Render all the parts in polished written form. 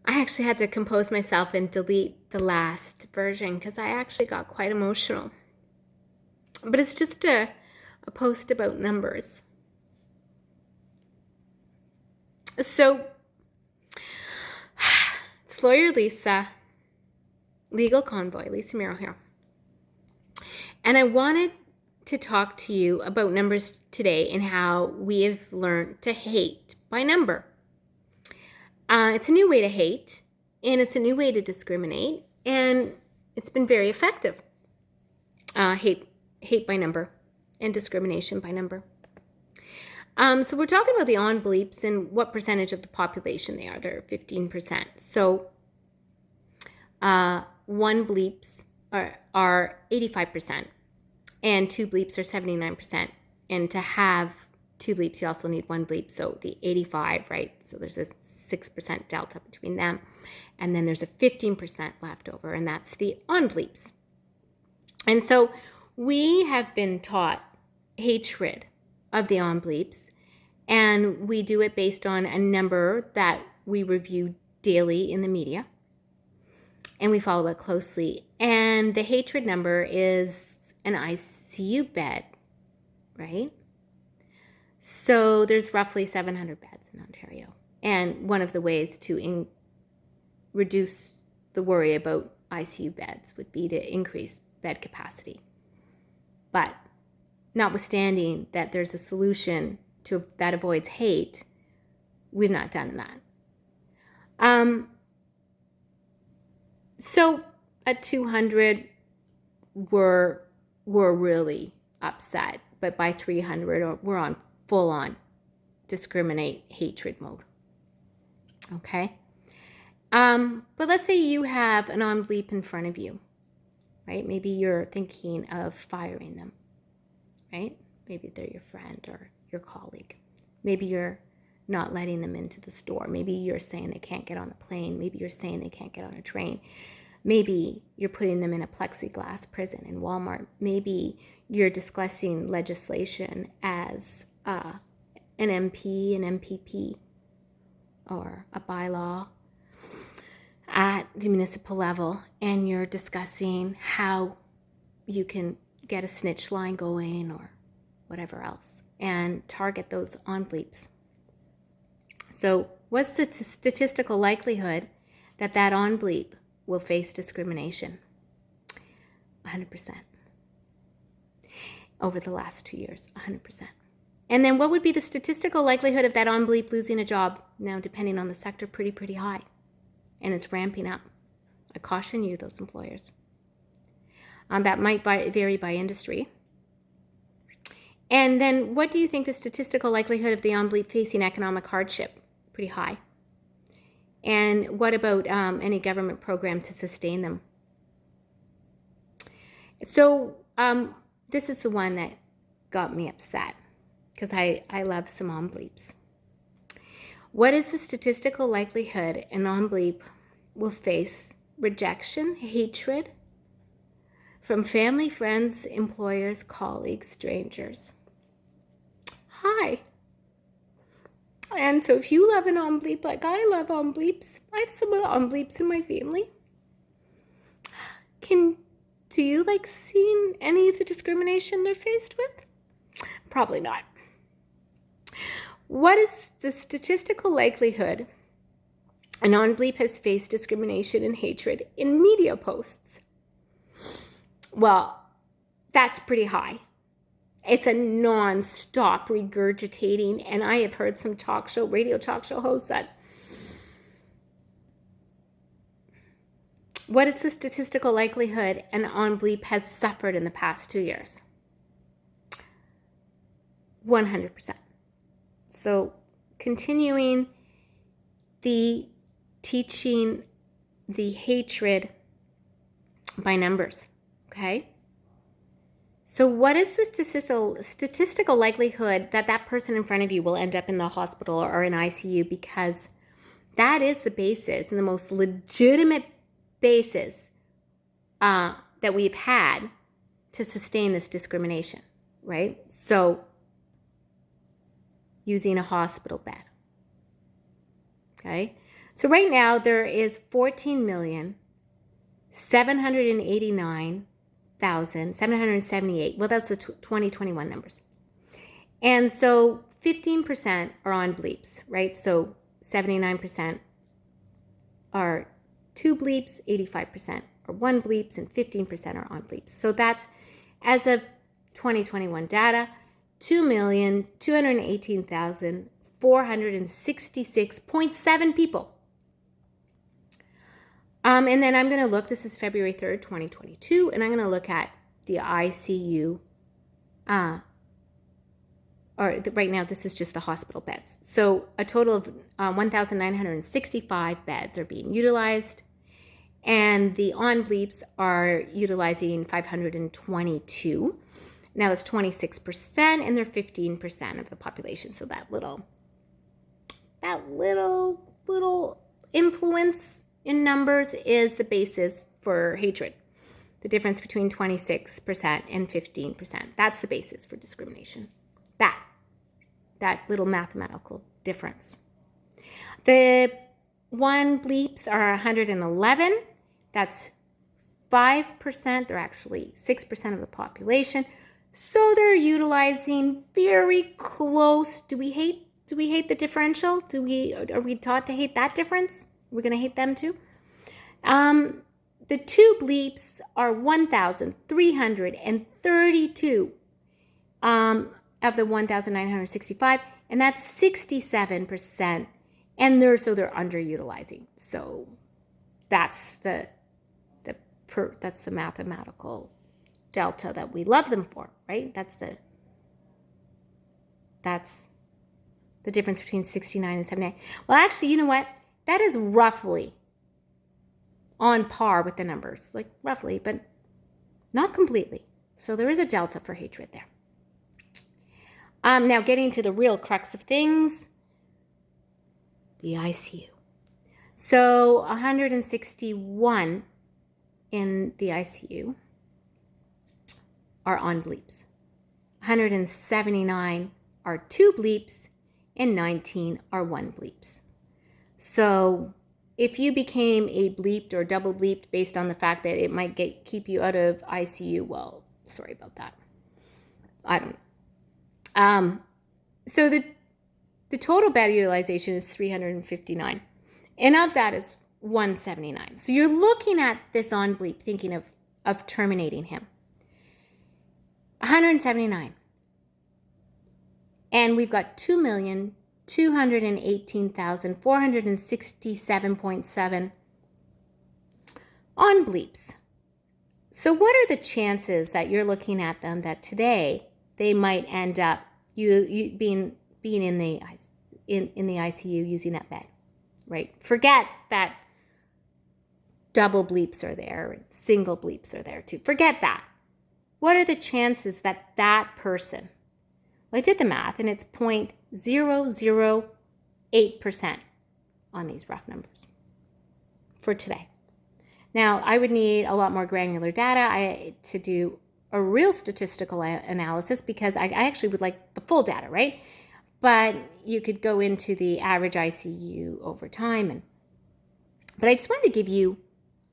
I actually had to compose myself and delete the last version because I actually got quite emotional. But it's just a post about numbers. So it's lawyer Lisa, legal convoy, Lisa Miro here. And I wanted to talk to you about numbers today and how we have learned to hate by number. It's a new way to hate, and it's a new way to discriminate, and it's been very effective. Hate by number and discrimination by number. So we're talking about the on bleeps and what percentage of the population they are. They're 15%. So one bleeps are 85%, and two bleeps are 79%. And to have two bleeps, you also need one bleep. So the 85, right? So there's a 6% delta between them. And then there's a 15% left over, and that's the on bleeps. And so we have been taught hatred of the on bleeps, and we do it based on a number that we review daily in the media, and we follow it closely. And the hatred number is an ICU bed, right? So there's roughly 700 beds in Ontario. And one of the ways to reduce the worry about ICU beds would be to increase bed capacity. But notwithstanding that there's a solution that avoids hate, we've not done that. So at 200, we're really upset. But by 300, we're on full-on discriminate hatred mode. Okay? But let's say you have an on bleep in front of you, right? Maybe you're thinking of firing them, right? Maybe they're your friend or your colleague. Maybe you're not letting them into the store. Maybe you're saying they can't get on a plane. Maybe you're saying they can't get on a train. Maybe you're putting them in a plexiglass prison in Walmart. Maybe you're discussing legislation as an MP, an MPP, or a bylaw at the municipal level, and you're discussing how you can get a snitch line going or whatever else and target those on bleeps. So what's the statistical likelihood that on bleep will face discrimination? 100%. Over the last 2 years, 100%. And then what would be the statistical likelihood of that on bleep losing a job? Now, depending on the sector, pretty high. And it's ramping up. I caution you, those employers. That might vary by industry. And then what do you think the statistical likelihood of the on bleep facing economic hardship? Pretty high. And what about any government program to sustain them? So this is the one that got me upset because I love some on bleeps. What is the statistical likelihood an on bleep will face rejection, hatred from family, friends, employers, colleagues, strangers? Hi. And so if you love an on bleep like I love on bleeps, I have some on bleeps in my family. Do you like seeing any of the discrimination they're faced with? Probably not. What is the statistical likelihood an on bleep has faced discrimination and hatred in media posts? Well, that's pretty high. It's a non-stop regurgitating, and I have heard some radio talk show hosts that. What is the statistical likelihood an on bleep has suffered in the past 2 years? 100%. So continuing the teaching the hatred by numbers, okay? So what is the statistical likelihood that person in front of you will end up in the hospital or in ICU? Because that is the basis and the most legitimate basis that we've had to sustain this discrimination, right? So using a hospital bed, okay? So right now there is 14,789,778. Well, that's the 2021 numbers. And so 15% are on bleeps, right? So 79% are 2 bleeps, 85% are 1 bleeps, and 15% are on bleeps. So that's, as of 2021 data, 2,218,466.7 people. And then I'm going to look, this is February 3rd, 2022, and I'm going to look at the ICU, right now this is just the hospital beds. So a total of 1,965 beds are being utilized, and the on bleeps are utilizing 522. Now that's 26%, and they're 15% of the population. So that little influence in numbers is the basis for hatred. The difference between 26% and 15%. That's the basis for discrimination. That little mathematical difference. The 1 bleeps are 111. That's 5%. They're actually 6% of the population. So they're utilizing very close. Do we hate the differential? Are we taught to hate that difference? We're going to hate them too? The 2 bleeps are 1,332 of the 1,965, and that's 67%. And they're underutilizing. So that's the mathematical delta that we love them for, right? That's the difference between 69 and 79. Well, actually, you know what? That is roughly on par with the numbers, like roughly, but not completely. So there is a delta for hatred there. Now getting to the real crux of things, the ICU. So 161 in the ICU are on bleeps. 179 are 2 bleeps, and 19 are 1 bleeps. So if you became a bleeped or double bleeped based on the fact that it might keep you out of ICU, well, sorry about that. I don't know. So the total bed utilization is 359, and of that is 179. So you're looking at this on bleep thinking of terminating him. 179. And we've got 2,218,467.7 on bleeps. So what are the chances that you're looking at them that today they might end up you being in the ICU using that bed, right? Forget that double bleeps are there and single bleeps are there too. Forget that. What are the chances that person, well, I did the math, and it's 0.008% on these rough numbers for today. Now, I would need a lot more granular data to do a real statistical analysis, because I actually would like the full data, right? But you could go into the average ICU over time. But I just wanted to give you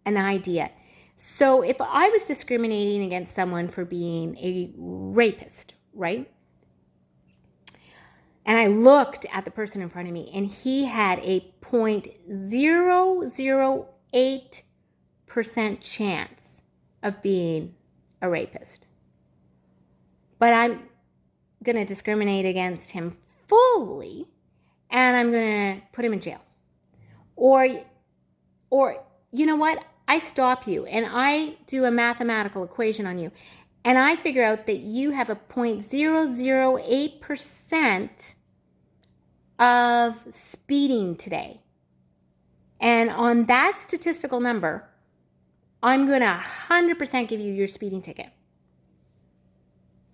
an idea. So if I was discriminating against someone for being a rapist, right? And I looked at the person in front of me, and he had a 0.008% chance of being a rapist. But I'm going to discriminate against him fully, and I'm going to put him in jail. Or you know what? I stop you, and I do a mathematical equation on you, and I figure out that you have a 0.008% of speeding today. And on that statistical number, I'm going to 100% give you your speeding ticket.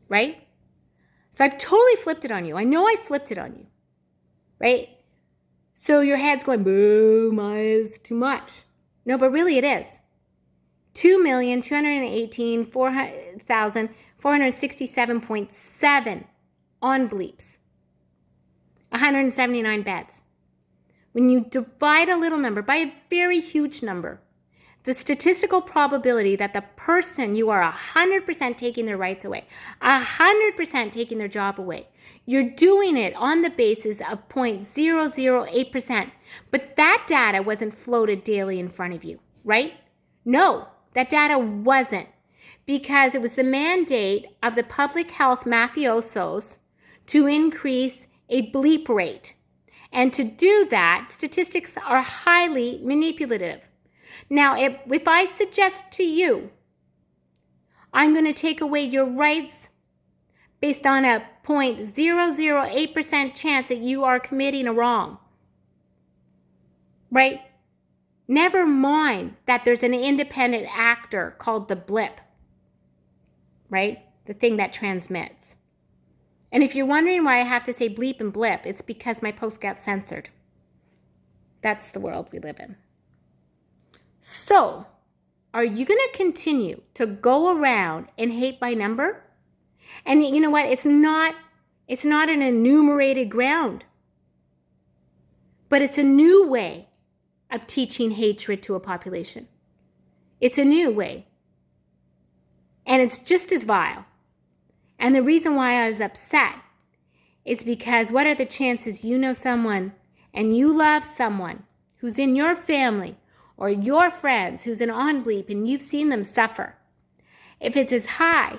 Right? So I've totally flipped it on you. I know I flipped it on you. Right? So your head's going, boo, Maya's too much. No, but really it is. 2,218,467.7 on bleeps. 179 beds. when you divide a little number by a very huge number, the statistical probability that the person you are 100% taking their rights away, 100% taking their job away, you're doing it on the basis of 0.008%. But that data wasn't floated daily in front of you, right? No, that data wasn't, because it was the mandate of the public health mafiosos to increase a bleep rate. And to do that, statistics are highly manipulative. Now, if I suggest to you, I'm going to take away your rights based on a 0.008% chance that you are committing a wrong, right? Never mind that there's an independent actor called the blip, right? The thing that transmits. And if you're wondering why I have to say bleep and blip, it's because my post got censored. That's the world we live in. So, are you going to continue to go around and hate by number? And you know what? It's not an enumerated ground. But it's a new way of teaching hatred to a population. It's a new way. And it's just as vile. And the reason why I was upset is because what are the chances you know someone and you love someone who's in your family or your friends who's an on bleep and you've seen them suffer? If it's as high,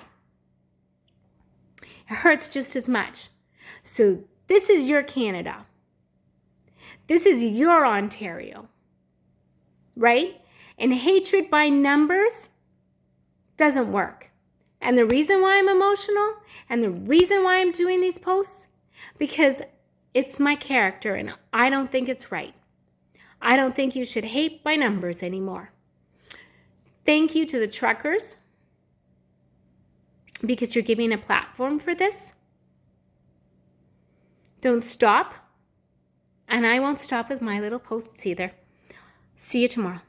it hurts just as much. So this is your Canada. This is your Ontario, right? And hatred by numbers doesn't work. And the reason why I'm emotional and the reason why I'm doing these posts, because it's my character and I don't think it's right. I don't think you should hate by numbers anymore. Thank you to the truckers, because you're giving a platform for this. Don't stop. And I won't stop with my little posts either. See you tomorrow.